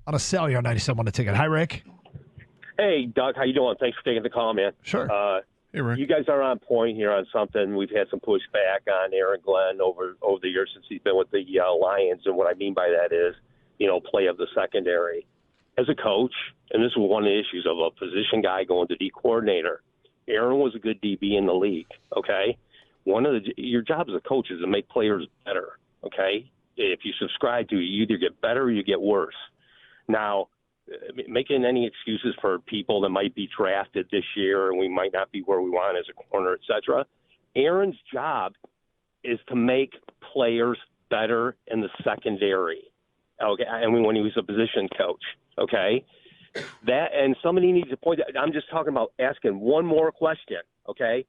on a Cellular 97 on the ticket. Hi, Rick. Hey, Doug, how you doing? Thanks for taking the call, man. Sure. Hey, Rick. You guys are on point here on something. We've had some pushback on Aaron Glenn over the years since he's been with the Lions, and what I mean by that is, play of the secondary. As a coach, and this was one of the issues of a position guy going to D coordinator, Aaron was a good DB in the league, okay? Your job as a coach is to make players better, okay? If you subscribe to it, you either get better or you get worse. Now, making any excuses for people that might be drafted this year and we might not be where we want as a corner, et cetera. Aaron's job is to make players better in the secondary. Okay, and when he was a position coach, okay? That, and somebody needs to point out, I'm just talking about asking one more question, okay?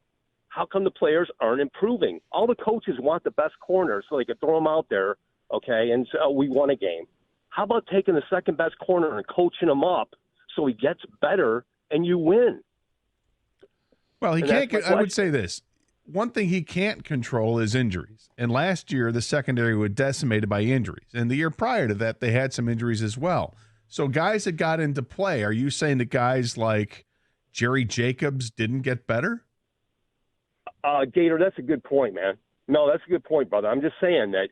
How come the players aren't improving? All the coaches want the best corners so they can throw them out there, okay, and so we won a game. How about taking the second best corner and coaching him up so he gets better and you win? Well, I would say this. One thing he can't control is injuries. And last year, the secondary was decimated by injuries. And the year prior to that, they had some injuries as well. So guys that got into play, are you saying that guys like Jerry Jacobs didn't get better? Gator, that's a good point, man. No, that's a good point, brother. I'm just saying that,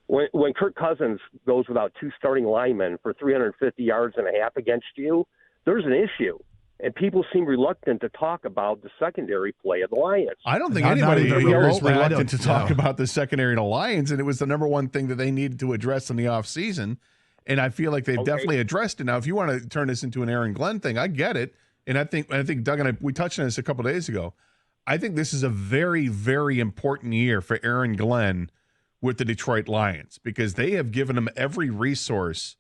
when Kirk Cousins goes without two starting linemen for 350 yards and a half against you, there's an issue. And people seem reluctant to talk about the secondary play of the Lions. I don't think anybody was reluctant to talk about the secondary of the Lions, and it was the number one thing that they needed to address in the offseason. And I feel like they've definitely addressed it. Now, if you want to turn this into an Aaron Glenn thing, I get it. And I think Doug and I, we touched on this a couple of days ago. I think this is a very, very important year for Aaron Glenn with the Detroit Lions because they have given him every resource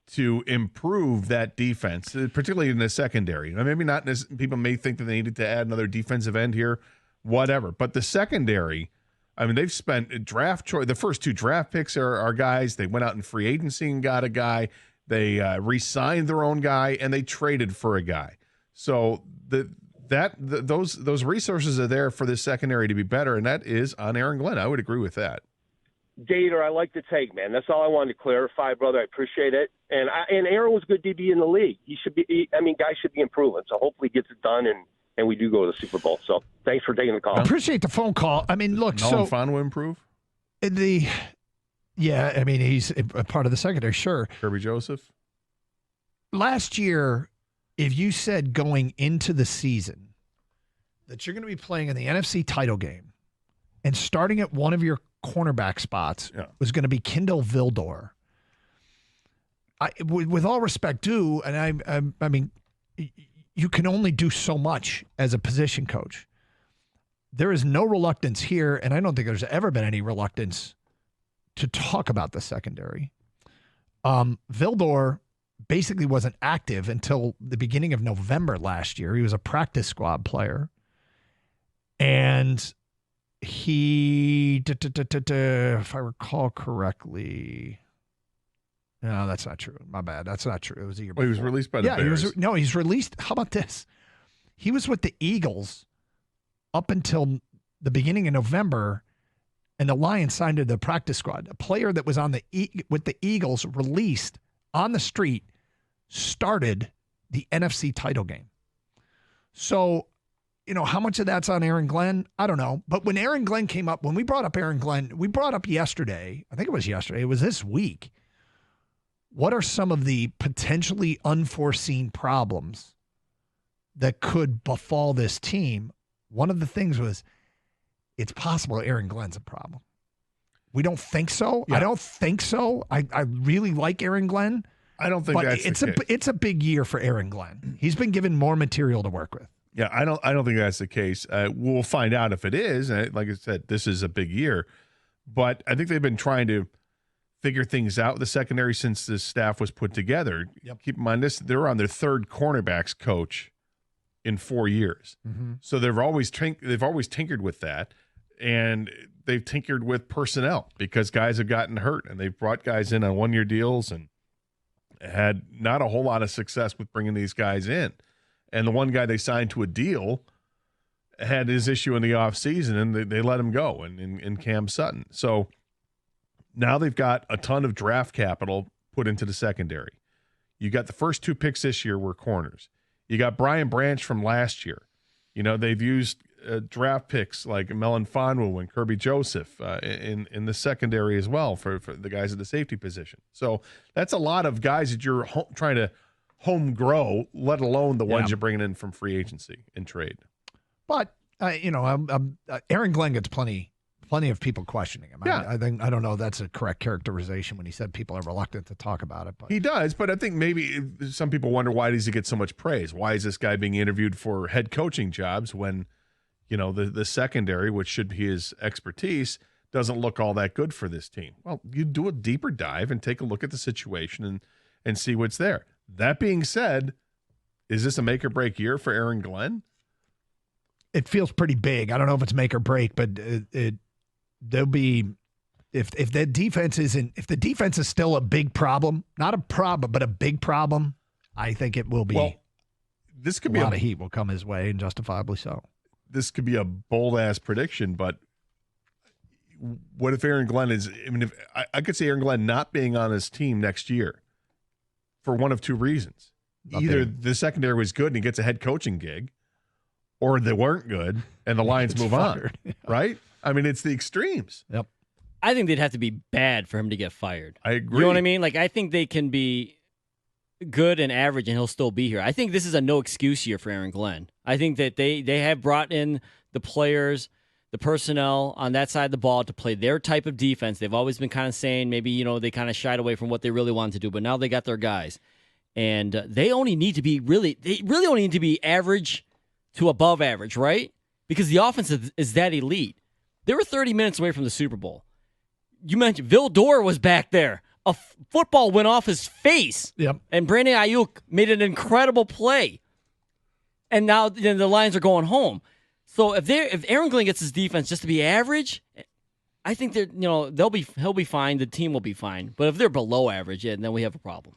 to improve that defense, particularly in the secondary. Now, maybe not. People may think that they needed to add another defensive end here, whatever. But the secondary, I mean, they've spent draft choice. The first two draft picks are guys. They went out in free agency and got a guy. They re-signed their own guy, and they traded for a guy. So those resources are there for the secondary to be better, and that is on Aaron Glenn. I would agree with that. Gator, I like the take, man. That's all I wanted to clarify, brother. I appreciate it. And Aaron was a good DB in the league. Guys should be improving. So hopefully he gets it done and we do go to the Super Bowl. So thanks for taking the call. I appreciate the phone call. I mean, look, Nolan Fon will improve? He's a part of the secondary, sure. Kirby Joseph? Last year, if you said going into the season that you're going to be playing in the NFC title game and starting at one of your cornerback spots was going to be Kindle Vildor. With all respect due, and I mean, you can only do so much as a position coach. There is no reluctance here, and I don't think there's ever been any reluctance to talk about the secondary. Vildor basically wasn't active until the beginning of November last year. He was a practice squad player. And he, if I recall correctly, no, that's not true. My bad. That's not true. It was a year before. He was released by the Bears. He's released. How about this? He was with the Eagles up until the beginning of November, and the Lions signed to the practice squad. A player that was on with the Eagles released on the street started the NFC title game. So, how much of that's on Aaron Glenn? I don't know. But when Aaron Glenn came up, when we brought up Aaron Glenn, we brought up yesterday, I think it was yesterday, it was this week. What are some of the potentially unforeseen problems that could befall this team? One of the things was, it's possible Aaron Glenn's a problem. We don't think so. Yeah. I don't think so. I really like Aaron Glenn. I don't think that's the case. It's a big year for Aaron Glenn. He's been given more material to work with. Yeah, I don't think that's the case. We'll find out if it is. And like I said, this is a big year. But I think they've been trying to figure things out with the secondary since the staff was put together. Yep. Keep in mind, they're on their third cornerbacks coach in 4 years. Mm-hmm. So they've always tinkered with that. And they've tinkered with personnel because guys have gotten hurt. And they've brought guys in on one-year deals and had not a whole lot of success with bringing these guys in. And the one guy they signed to a deal had his issue in the offseason, and they let him go in Cam Sutton. So now they've got a ton of draft capital put into the secondary. You got the first 2 picks this year were corners. You got Brian Branch from last year. You know, they've used draft picks like Melon Fonwu and Kirby Joseph in the secondary as well for the guys at the safety position. So that's a lot of guys that you're trying to home grow, let alone the ones you're bringing in from free agency and trade. But, Aaron Glenn gets plenty of people questioning him. Yeah. I don't know if that's a correct characterization when he said people are reluctant to talk about it. But he does, but I think maybe some people wonder, why does he get so much praise? Why is this guy being interviewed for head coaching jobs when, you know, the secondary, which should be his expertise, doesn't look all that good for this team? Well, you do a deeper dive and take a look at the situation and see what's there. That being said, is this a make or break year for Aaron Glenn? It feels pretty big. I don't know if it's make or break, but there'll be if the defense is still a big problem, not a problem, but a big problem, I think it will be. Well, this could be a lot of heat will come his way, and justifiably so. This could be a bold ass prediction, but what if Aaron Glenn is? I mean, if I could see Aaron Glenn not being on his team next year for one of 2 reasons: either the secondary was good and he gets a head coaching gig, or they weren't good and the Lions move on. Right? I mean, it's the extremes. Yep. I think they'd have to be bad for him to get fired. I agree. You know what I mean? Like, I think they can be good and average and he'll still be here. I think this is a no excuse year for Aaron Glenn. I think that they have brought in the players, the personnel on that side of the ball to play their type of defense. They've always been kind of saying maybe, you know, they kind of shied away from what they really wanted to do, but now they got their guys. And they only need to be really only need to be average to above average, right? Because the offense is that elite. They were 30 minutes away from the Super Bowl. You mentioned Vildor was back there. A football went off his face. Yep. And Brandon Ayuk made an incredible play. And now the Lions are going home. So if Aaron Glenn gets his defense just to be average, I think he'll be fine. The team will be fine. But if they're below average, then we have a problem.